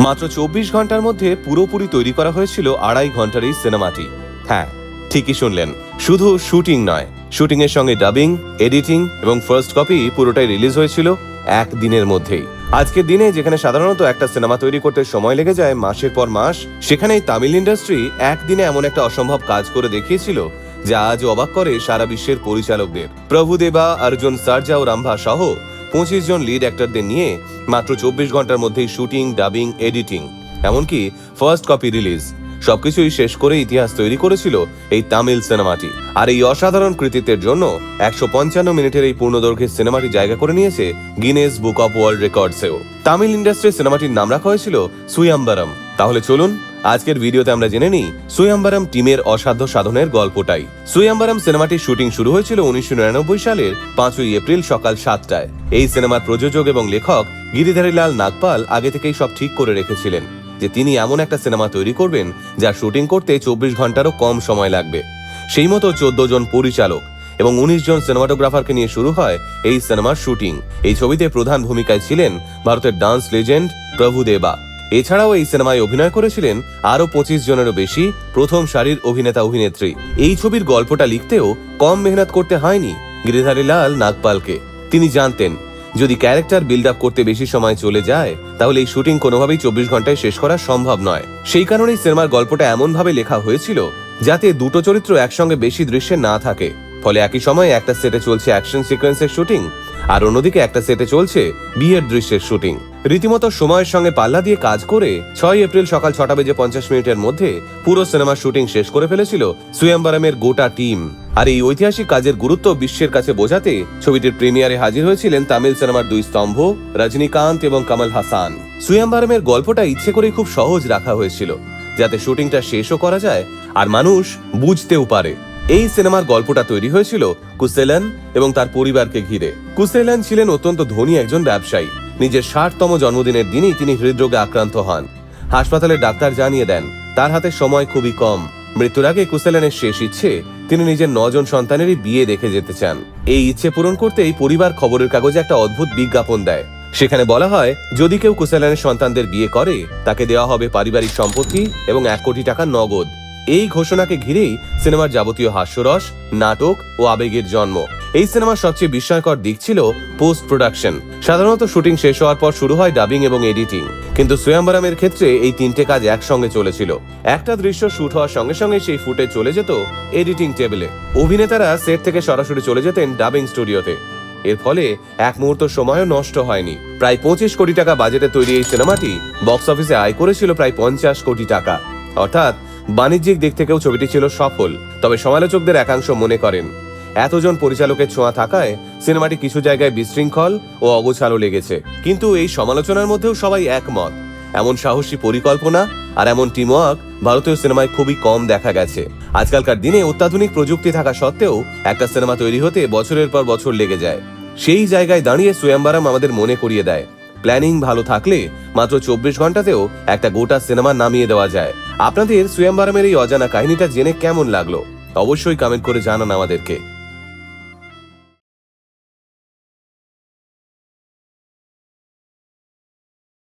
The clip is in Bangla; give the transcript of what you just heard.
মাত্র ২৪ ঘন্টার মধ্যে পুরোপুরি তৈরি করা হয়েছিল ২.৫ ঘন্টার এই সিনেমাটি। হ্যাঁ, ঠিকই শুনলেন, শুধু শুটিং নয়, শুটিং এর সঙ্গে ডাবিং, এডিটিং এবং ফার্স্ট কপি পুরোটাই রিলিজ হয়েছিল একদিনের মধ্যেই। আজকের দিনে যেখানে সাধারণত একটা সিনেমা তৈরি করতে সময় লেগে যায় মাসের পর মাস, সেখানেই তামিল ইন্ডাস্ট্রি একদিনে এমন একটা অসম্ভব কাজ করে দেখিয়েছিল যা আজ অবাক করে সারা বিশ্বের পরিচালকদের। প্রভুদেবা, অর্জুন সার্জা ও রামভা সহ ২৫ জন লিড অ্যাক্টরদের নিয়ে মাত্র ২৪ ঘন্টার মধ্যেই শুটিং, ডাবিং, এডিটিং, এমনকি ফার্স্ট কপি রিলিজ সবকিছুই শেষ করে ইতিহাস তৈরি করেছিল এই তামিল সিনেমাটি। আর এই অসাধারণ কৃতিত্বের জন্য ১৫৫ মিনিটের এই পূর্ণদৈর্ঘ্যের সিনেমাটি জায়গা করে নিয়েছে গিনেস বুক অফ ওয়ার্ল্ড রেকর্ডসেও। তামিল ইন্ডাস্ট্রি সিনেমাটির নাম রাখা হয়েছিল সুয়াম্বরম। তাহলে চলুন আজকের ভিডিওতে আমরা জেনে নিই সুয়াম্বরম টিমের অসাধ্য সাধনের গল্পটাই। সুয়াম্বরম সিনেমাটির শুটিং শুরু হয়েছিল ১৯৯৯ সালের ৫ই এপ্রিল সকাল ৭টায়। এই সিনেমার প্রযোজক এবং লেখক গিরিধারীলাল নাগপাল আগে থেকেই সব ঠিক করে রেখেছিলেন যে তিনি এমন একটা সিনেমা তৈরি করবেন যার শুটিং করতে ২৪ ঘন্টারও কম সময় লাগবে। সেই মতো ১৪ জন পরিচালক এবং ১৯ জন সিনেমাটোগ্রাফারকে নিয়ে শুরু হয় এই সিনেমার শুটিং। এই ছবিতে প্রধান ভূমিকায় ছিলেন ভারতের ডান্স লেজেন্ড প্রভুদেবা। এছাড়াও এই সিনেমায় অভিনয় করেছিলেন আরো ২৫ জনেরও বেশি প্রথম সারির অভিনেতা অভিনেত্রী। এই ছবির গল্পটা লিখতেও কম মেহনত করতে হয়নি গিরিধারীলাল নাগপালকে। তিনি জানতেন যদি ক্যারেক্টার বিল্ড আপ করতে বেশি সময় চলে যায় তাহলে এই শুটিং কোনোভাবেই ২৪ ঘন্টায় শেষ করা সম্ভব নয়। সেই কারণেই সিনেমার গল্পটা এমন ভাবে লেখা হয়েছিল যাতে দুটো চরিত্র একসঙ্গে বেশি দৃশ্যে না থাকে। ফলে একই সময়ে একটা সেটে চলছে অ্যাকশন সিকোয়েন্সের শুটিং আর অন্যদিকে একটা সেটে চলছে বিয়ের দৃশ্যের শুটিং। রীতিমতো সময়ের সঙ্গে পাল্লা দিয়ে কাজ করে ৬ এপ্রিল সকাল ৬:৫০ মধ্যে পুরো সিনেমার শুটিং শেষ করে ফেলেছিল সুয়াম্বরমের গোটা টিম। আর এই ঐতিহাসিক কাজের গুরুত্ব বিশ্বের কাছে বোঝাতে ছবিটির প্রিমিয়ারে হাজির হয়েছিলেন তামিল সিনেমার দুই স্তম্ভ রজনীকান্ত এবং কমল হাসান। সুয়াম্বরমের গল্পটা ইচ্ছে করেই খুব সহজ রাখা হয়েছিল যাতে শুটিংটা শেষও করা যায় আর মানুষ বুঝতেও পারে। এই সিনেমার গল্পটা তৈরি হয়েছিল কুসেলন এবং তার পরিবারকে ঘিরে। কুসেলন ছিলেন অত্যন্ত ধনী একজন ব্যবসায়ী। নিজের ৬০তম জন্মদিনের দিনই তিনি হৃদরোগে আক্রান্ত হন। হাসপাতালের ডাক্তার জানিয়ে দেন তার হাতে সময় খুবই কম। মৃত্যুর আগে কুসেলনের শেষ ইচ্ছে তিনি নিজের ৯ জন সন্তানেরই বিয়ে দেখে যেতে চান। এই ইচ্ছে পূরণ করতে এই পরিবার খবরের কাগজে একটা অদ্ভুত বিজ্ঞাপন দেয়। সেখানে বলা হয় যদি কেউ কুসেলনের সন্তানদের বিয়ে করে তাকে দেওয়া হবে পারিবারিক সম্পত্তি এবং ১ কোটি টাকা নগদ। এই ঘোষণাকে ঘিরেই সিনেমার যাবতীয় হাস্যরস, নাটক ও আবেগের জন্ম। এই সিনেমার সবচেয়ে বিস্ময়কর দিক ছিল পোস্ট প্রোডাকশন। সাধারণত শুটিং শেষ হওয়ার পর শুরু হয় ডাবিং এবং এডিটিং, কিন্তু সুয়াম্বরমের ক্ষেত্রে এই তিনটে কাজ একসঙ্গে চলেছিল। একটা দৃশ্য শুট হওয়ার সঙ্গে সঙ্গে সেই ফুটেজ চলে যেত এডিটিং টেবিলে। অভিনেতারা সেট থেকে সরাসরি চলে যেতেন ডাবিং স্টুডিওতে। এর ফলে এক মুহূর্ত সময়ও নষ্ট হয়নি। প্রায় ২৫ কোটি টাকা বাজেটে তৈরি এই সিনেমাটি বক্স অফিসে আয় করেছিল প্রায় ৫০ কোটি টাকা। অর্থাৎ বাণিজ্যিক দিক থেকেও ছবিটি ছিল সফল। তবে সমালোচকদের একাংশ মনে করেন এতজন পরিচালকের ছোঁয়া থাকায় সিনেমাটি কিছু জায়গায় বিশৃঙ্খল ও অগোছালো লেগেছে। কিন্তু এই সমালোচনার মধ্যেও সবাই একমত এমন সাহসী পরিকল্পনা আর এমন টিমওয়ার্ক ভারতীয় সিনেমায় খুবই কম দেখা গেছে। আজকালকার দিনে অত্যাধুনিক প্রযুক্তি থাকা সত্ত্বেও একটা সিনেমা তৈরি হতে বছরের পর বছর লেগে যায়। সেই জায়গায় দাঁড়িয়ে সুয়াম্বরম আমাদের মনে করিয়ে দেয় প্ল্যানিং ভালো থাকলে মাত্র ২৪ ঘন্টাতেও একটা গোটা সিনেমা নামিয়ে দেওয়া যায়। আপনাদের সুয়াম্বরমের এই অজানা কাহিনীটা জেনে কেমন লাগলো অবশ্যই কমেন্ট করে জানান আমাদেরকে।